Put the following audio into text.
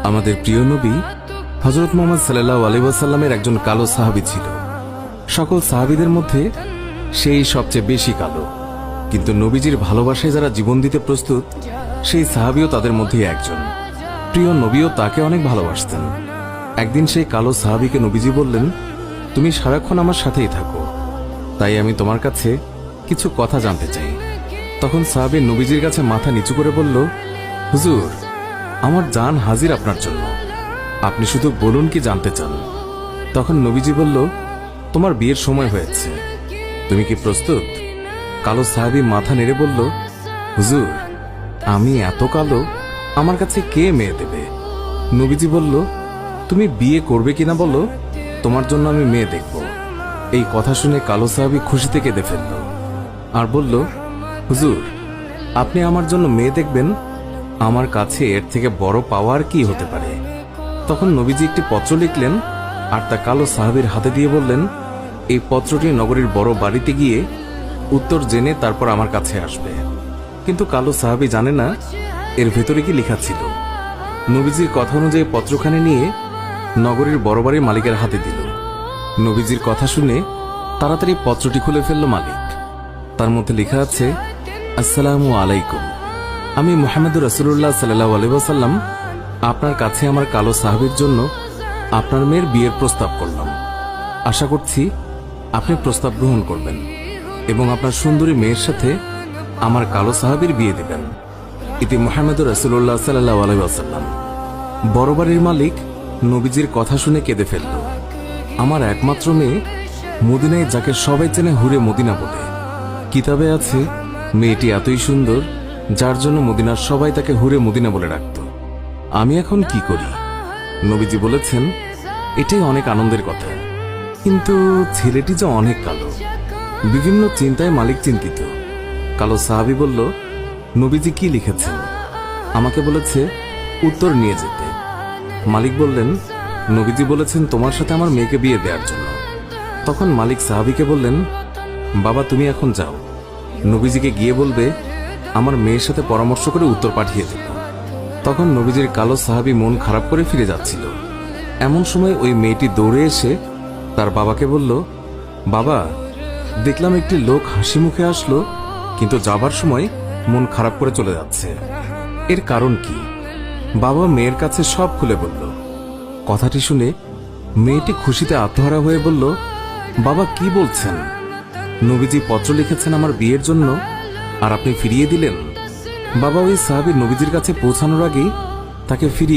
আমাদের প্রিয় নবী হযরত মুহাম্মদ সাল্লাল্লাহু আলাইহি ওয়াসাল্লামের একজন কালো সাহাবী ছিল। সকল সাহাবীদের মধ্যে সেই সবচেয়ে বেশি কালো, কিন্তু নবীজির ভালোবাসায় যারা জীবন দিতে প্রস্তুত সেই সাহাবীও তাদের মধ্যে একজন। প্রিয় নবীও তাকে অনেক ভালোবাসতেন। একদিন সেই কালো সাহাবীকে নবীজি বললেন, তুমি সারাক্ষণ আমার সাথেই থাকো, তাই আমি তোমার কাছে কিছু কথা জানতে চাই। তখন সাহাবী নবীজির কাছে মাথা নিচু করে বলল, হুজুর, আমার জান হাজির আপনার জন্য, আপনি শুধু বলুন কি জানতে চান। তখন নবীজি বলল, তোমার বিয়ের সময় হয়েছে, তুমি কি প্রস্তুত? কালো সাহাবী মাথা নেড়ে বলল, হুজুর, আমি এত কালো, আমার কাছে কে মেয়ে দেবে? নবীজি বলল, তুমি বিয়ে করবে কিনা বলো, তোমার জন্য আমি মেয়ে দেখব। এই কথা শুনে কালো সাহাবী খুশিতে কেঁদে ফেলল আর বলল, হুজুর, আপনি আমার জন্য মেয়ে দেখবেন, আমার কাছে এর থেকে বড় পাওয়ার কি হতে পারে? তখন নবীজি একটি পত্র লিখলেন আর তা কালো সাহাবীর হাতে দিয়ে বললেন, এই পত্রটি নগরীর বড় বাড়িতে গিয়ে উত্তর জেনে তারপর আমার কাছে আসবে। কিন্তু কালো সাহাবী জানে না এর ভেতরে কি লেখা ছিল। নবীজির কথা অনুযায়ী পত্রখানি নিয়ে নগরীর বড় বাড়ির মালিকের হাতে দিল। নবীজির কথা শুনে তাড়াতাড়ি পত্রটি খুলে ফেলল মালিক। তার মধ্যে লেখা আছে, আসসালামু আলাইকুম, আমি মুহাম্মদুর রাসূলুল্লাহ সাল্লাল্লাহু আলাইহি ওয়াসাল্লাম আপনার কাছে আমার কালো সাহাবীর জন্য আপনার মেয়ের বিয়ের প্রস্তাব করলাম। আশা করছি আপনি প্রস্তাব গ্রহণ করবেন এবং আপনার সুন্দরী মেয়ের সাথে আমার কালো সাহাবীর বিয়ে দেবেন। ইতি মুহাম্মদুর রাসূলুল্লাহ সাল্লাল্লাহু আলাইহি ওয়াসাল্লাম। বড় বাড়ির মালিক নবীজির কথা শুনে কেঁদে ফেলল। আমার একমাত্র মেয়ে, মদিনায় যাকে সবাই চেনে হুরে মদিনা বলে। কিতাবে আছে মেয়েটি এতই সুন্দর যার জন্য মদিনার সবাই তাকে হুরে মদিনা বলে ডাকত। আমি এখন কি করি? নবীজি বলেছেন, এটাই অনেক আনন্দের কথা, কিন্তু ছেলেটি যে অনেক কালো। বিভিন্ন চিন্তায় মালিক চিন্তিত। কালো সাহাবী বলল, নবীজি কি লিখেছেন? আমাকে বলেছে উত্তর নিয়ে যেতে। মালিক বললেন, নবীজি বলেছেন তোমার সাথে আমার মেয়েকে বিয়ে দেওয়ার জন্য। তখন মালিক সাহাবীকে বললেন, বাবা, তুমি এখন যাও, নবীজিকে গিয়ে বলবে আমার মেয়ের সাথে পরামর্শ করে উত্তর পাঠিয়ে দেব। তখন নবীজির কালো সাহাবী মন খারাপ করে ফিরে যাচ্ছিল। এমন সময় ওই মেয়েটি দৌড়ে এসে তার বাবাকে বলল, বাবা, দেখলাম একটি লোক হাসি মুখে আসলো, কিন্তু যাবার সময় মন খারাপ করে চলে যাচ্ছে, এর কারণ কি? বাবা মেয়ের কাছে সব খুলে বলল। কথাটি শুনে মেয়েটি খুশিতে আত্মহারা হয়ে বলল, বাবা, কি বলছেন? নবীজি পত্র লিখেছেন আমার বিয়ের জন্য, আর আপনি ফিরিয়ে দিলেন? বাবা ওই সাহাবী নবীজির কাছে পৌঁছানোর আগেই তাকে ফিরিয়ে